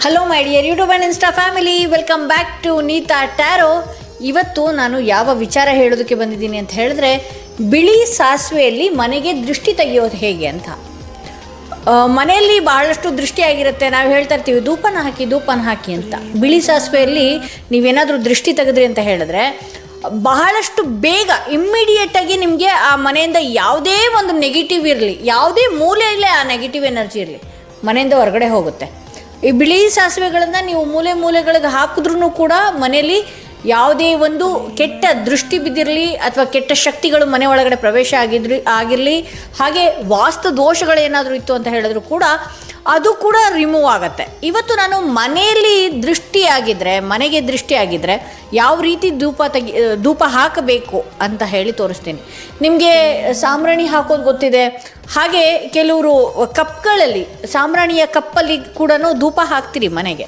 Hello my dear YouTube and Insta family, welcome back to Neeta tarot. ಇವತ್ತು ನಾನು ಯಾವ ವಿಚಾರ ಹೇಳೋದಕ್ಕೆ ಬಂದಿದ್ದೀನಿ ಅಂತ ಹೇಳಿದ್ರೆ, ಬಿಳಿ ಸಾಸಿವೆಯಲ್ಲಿ ಮನೆಗೆ ದೃಷ್ಟಿ ತೆಗೆಯೋದು ಹೇಗೆ ಅಂತ. ಮನೆಯಲ್ಲಿ ಬಹಳಷ್ಟು ದೃಷ್ಟಿಯಾಗಿರುತ್ತೆ, ನಾವು ಹೇಳ್ತಾ ಇರ್ತೀವಿ ಧೂಪನ ಹಾಕಿ ಅಂತ. ಬಿಳಿ ಸಾಸಿವೆಯಲ್ಲಿ ನೀವೇನಾದರೂ ದೃಷ್ಟಿ ತೆಗೆದ್ರಿ ಅಂತ ಹೇಳಿದ್ರೆ ಬಹಳಷ್ಟು ಬೇಗ ಇಮ್ಮಿಡಿಯೇಟಾಗಿ ನಿಮಗೆ ಆ ಮನೆಯಿಂದ ಯಾವುದೇ ಒಂದು ನೆಗೆಟಿವ್ ಇರಲಿ, ಯಾವುದೇ ಮೂಲೆಯಲ್ಲೇ ಆ ನೆಗೆಟಿವ್ ಎನರ್ಜಿ ಇರಲಿ, ಮನೆಯಿಂದ ಹೊರಗಡೆ ಹೋಗುತ್ತೆ. ಈ ಬಿಳಿ ಸಾಸಿವೆಗಳನ್ನು ನೀವು ಮೂಲೆಗಳಿಗೆ ಹಾಕಿದ್ರೂ ಕೂಡ ಮನೆಯಲ್ಲಿ ಯಾವುದೇ ಒಂದು ಕೆಟ್ಟ ದೃಷ್ಟಿ ಬಿದ್ದಿರಲಿ ಅಥವಾ ಕೆಟ್ಟ ಶಕ್ತಿಗಳು ಮನೆ ಒಳಗಡೆ ಪ್ರವೇಶ ಆಗಿರಲಿ, ಹಾಗೆ ವಾಸ್ತು ದೋಷಗಳೇನಾದರೂ ಇತ್ತು ಅಂತ ಹೇಳಿದ್ರು ಕೂಡ ಅದು ಕೂಡ ರಿಮೂವ್ ಆಗುತ್ತೆ. ಇವತ್ತು ನಾನು ಮನೆಗೆ ದೃಷ್ಟಿಯಾಗಿದ್ದರೆ ಯಾವ ರೀತಿ ಧೂಪ ಹಾಕಬೇಕು ಅಂತ ಹೇಳಿ ತೋರಿಸ್ತೀನಿ. ನಿಮಗೆ ಸಾಂಬ್ರಾಣಿ ಹಾಕೋದು ಗೊತ್ತಿದೆ, ಹಾಗೆ ಕೆಲವರು ಕಪ್ಗಳಲ್ಲಿ, ಸಾಂಬ್ರಾಣಿಯ ಕಪ್ಪಲ್ಲಿ ಕೂಡ ಧೂಪ ಹಾಕ್ತೀರಿ ಮನೆಗೆ.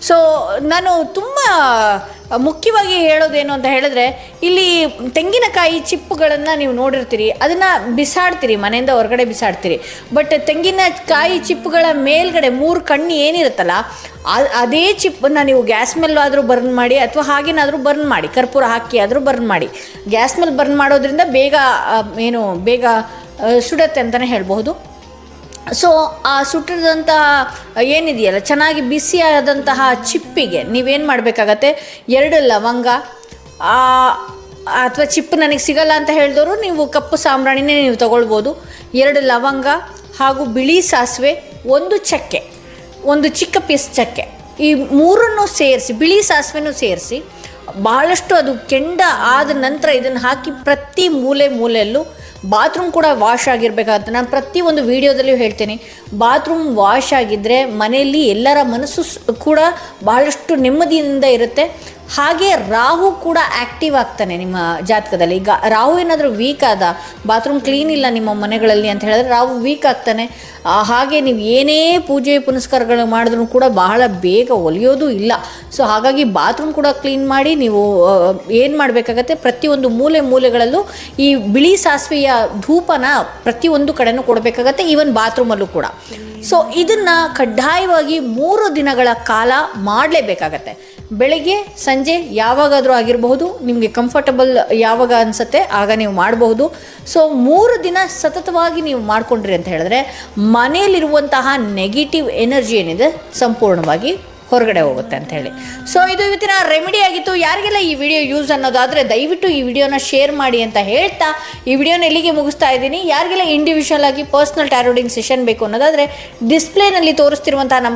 ಸೊ ನಾನು ತುಂಬ ಮುಖ್ಯವಾಗಿ ಹೇಳೋದೇನು ಅಂತ ಹೇಳಿದ್ರೆ, ಇಲ್ಲಿ ತೆಂಗಿನಕಾಯಿ ಚಿಪ್ಪುಗಳನ್ನು ನೀವು ನೋಡಿರ್ತೀರಿ, ಅದನ್ನು ಬಿಸಾಡ್ತೀರಿ, ಮನೆಯಿಂದ ಹೊರಗಡೆ ಬಿಸಾಡ್ತೀರಿ. ಬಟ್ ತೆಂಗಿನಕಾಯಿ ಚಿಪ್ಪುಗಳ ಮೇಲ್ಗಡೆ 3 ಕಣ್ಣು ಏನಿರುತ್ತಲ್ಲ, ಅದೇ ಚಿಪ್ಪನ್ನು ನೀವು ಗ್ಯಾಸ್ ಮೇಲಾದರೂ ಬರ್ನ್ ಮಾಡಿ ಅಥವಾ ಹಾಗೇನಾದರೂ ಬರ್ನ್ ಮಾಡಿ, ಕರ್ಪೂರ ಹಾಕಿ ಆದರೂ ಬರ್ನ್ ಮಾಡಿ. ಗ್ಯಾಸ್ ಮೇಲೆ ಬರ್ನ್ ಮಾಡೋದ್ರಿಂದ ಬೇಗ ಸುಡತ್ತೆ ಅಂತಲೇ ಹೇಳ್ಬಹುದು. ಸೊ ಆ ಸುಟ್ಟಿದಂತಹ ಏನಿದೆಯಲ್ಲ, ಚೆನ್ನಾಗಿ ಬಿಸಿಯಾದಂತಹ ಚಿಪ್ಪಿಗೆ ನೀವೇನು ಮಾಡಬೇಕಾಗತ್ತೆ, 2 ಲವಂಗ ಅಥವಾ ಚಿಪ್ಪು ನನಗೆ ಸಿಗಲ್ಲ ಅಂತ ಹೇಳಿದವರು ನೀವು ಕಪ್ಪು ಸಾಂಬ್ರಾಣಿನೇ ನೀವು ತೊಗೊಳ್ಬೋದು. 2 ಲವಂಗ ಹಾಗೂ ಬಿಳಿ ಸಾಸಿವೆ, 1 ಚಕ್ಕೆ, 1 ಚಿಕ್ಕ ಪೀಸ್ ಚಕ್ಕೆ, ಈ 3 ಸೇರಿಸಿ, ಬಿಳಿ ಸಾಸಿವೆನೂ ಸೇರಿಸಿ ಬಹಳಷ್ಟು ಅದು ಕೆಂಡ ಆದ ನಂತರ ಇದನ್ನು ಹಾಕಿ ಪ್ರತಿ ಮೂಲೆಯಲ್ಲೂ, ಬಾತ್ರೂಮ್ ಕೂಡ ವಾಶ್ ಆಗಿರಬೇಕಾಗುತ್ತೆ. ನಾನು ಪ್ರತಿಯೊಂದು ವಿಡಿಯೋದಲ್ಲಿಯೂ ಹೇಳ್ತೀನಿ, ಬಾತ್ರೂಮ್ ವಾಶ್ ಆಗಿದ್ದರೆ ಮನೆಯಲ್ಲಿ ಎಲ್ಲರ ಮನಸ್ಸು ಕೂಡ ಬಹಳಷ್ಟು ನೆಮ್ಮದಿಯಿಂದ ಇರುತ್ತೆ. ಹಾಗೆ ರಾಹು ಕೂಡ ಆ್ಯಕ್ಟಿವ್ ಆಗ್ತಾನೆ ನಿಮ್ಮ ಜಾತಕದಲ್ಲಿ. ಈಗ ರಾಹು ಏನಾದರೂ ವೀಕ್ ಆದ, ಬಾತ್ರೂಮ್ ಕ್ಲೀನ್ ಇಲ್ಲ ನಿಮ್ಮ ಮನೆಗಳಲ್ಲಿ ಅಂತ ಹೇಳಿದ್ರೆ ರಾಹು ವೀಕ್ ಆಗ್ತಾನೆ. ಹಾಗೆ ನೀವು ಏನೇ ಪೂಜೆ ಪುನಸ್ಕಾರಗಳು ಮಾಡಿದ್ರೂ ಕೂಡ ಬಹಳ ಬೇಗ ಒಲಿಯೋದು ಇಲ್ಲ. ಸೊ ಹಾಗಾಗಿ ಬಾತ್ರೂಮ್ ಕೂಡ ಕ್ಲೀನ್ ಮಾಡಿ ನೀವು ಏನು ಮಾಡಬೇಕಾಗತ್ತೆ, ಪ್ರತಿಯೊಂದು ಮೂಲೆಗಳಲ್ಲೂ ಈ ಬಿಳಿ ಸಾಸಿವೆಯ ಧೂಪನ ಪ್ರತಿಯೊಂದು ಕಡೆನೂ ಕೊಡಬೇಕಾಗತ್ತೆ, ಈವನ್ ಬಾತ್ರೂಮಲ್ಲೂ ಕೂಡ. ಸೊ ಇದನ್ನು ಕಡ್ಡಾಯವಾಗಿ 3 ದಿನಗಳ ಕಾಲ ಮಾಡಲೇಬೇಕಾಗತ್ತೆ. ಬೆಳಗ್ಗೆ ಸಂಜೆ ಯಾವಾಗಾದರೂ ಆಗಿರಬಹುದು, ನಿಮಗೆ ಕಂಫರ್ಟಬಲ್ ಯಾವಾಗ ಅನಿಸುತ್ತೆ ಆಗ ನೀವು ಮಾಡಬಹುದು. ಸೊ 3 ದಿನ ಸತತವಾಗಿ ನೀವು ಮಾಡಿಕೊಂಡ್ರಿ ಅಂತ ಹೇಳಿದ್ರೆ ಮನೆಯಲ್ಲಿರುವಂತಹ ನೆಗೆಟಿವ್ ಎನರ್ಜಿ ಏನಿದೆ ಸಂಪೂರ್ಣವಾಗಿ ಹೊರಗಡೆ ಹೋಗುತ್ತೆ ಅಂತ ಹೇಳಿ. ಸೊ ಇದು ಇವತ್ತಿನ ರೆಮಿಡಿ ಆಗಿತ್ತು. ಯಾರಿಗೆಲ್ಲ ಈ ವಿಡಿಯೋ ಯೂಸ್ ಅನ್ನೋದಾದರೆ ದಯವಿಟ್ಟು ಈ ವಿಡಿಯೋನ ಶೇರ್ ಮಾಡಿ ಅಂತ ಹೇಳ್ತಾ ಈ ವಿಡಿಯೋನ ಎಲ್ಲಿಗೆ ಮುಗಿಸ್ತಾ ಇದ್ದೀನಿ. ಯಾರಿಗೆಲ್ಲ ಇಂಡಿವಿಜುವಲ್ ಆಗಿ ಪರ್ಸ್ನಲ್ ಟ್ಯಾರೋ ರೀಡಿಂಗ್ ಸೆಷನ್ ಬೇಕು ಅನ್ನೋದಾದರೆ ಡಿಸ್ಪ್ಲೇನಲ್ಲಿ ತೋರಿಸ್ತಿರುವಂಥ ನಂಬರ್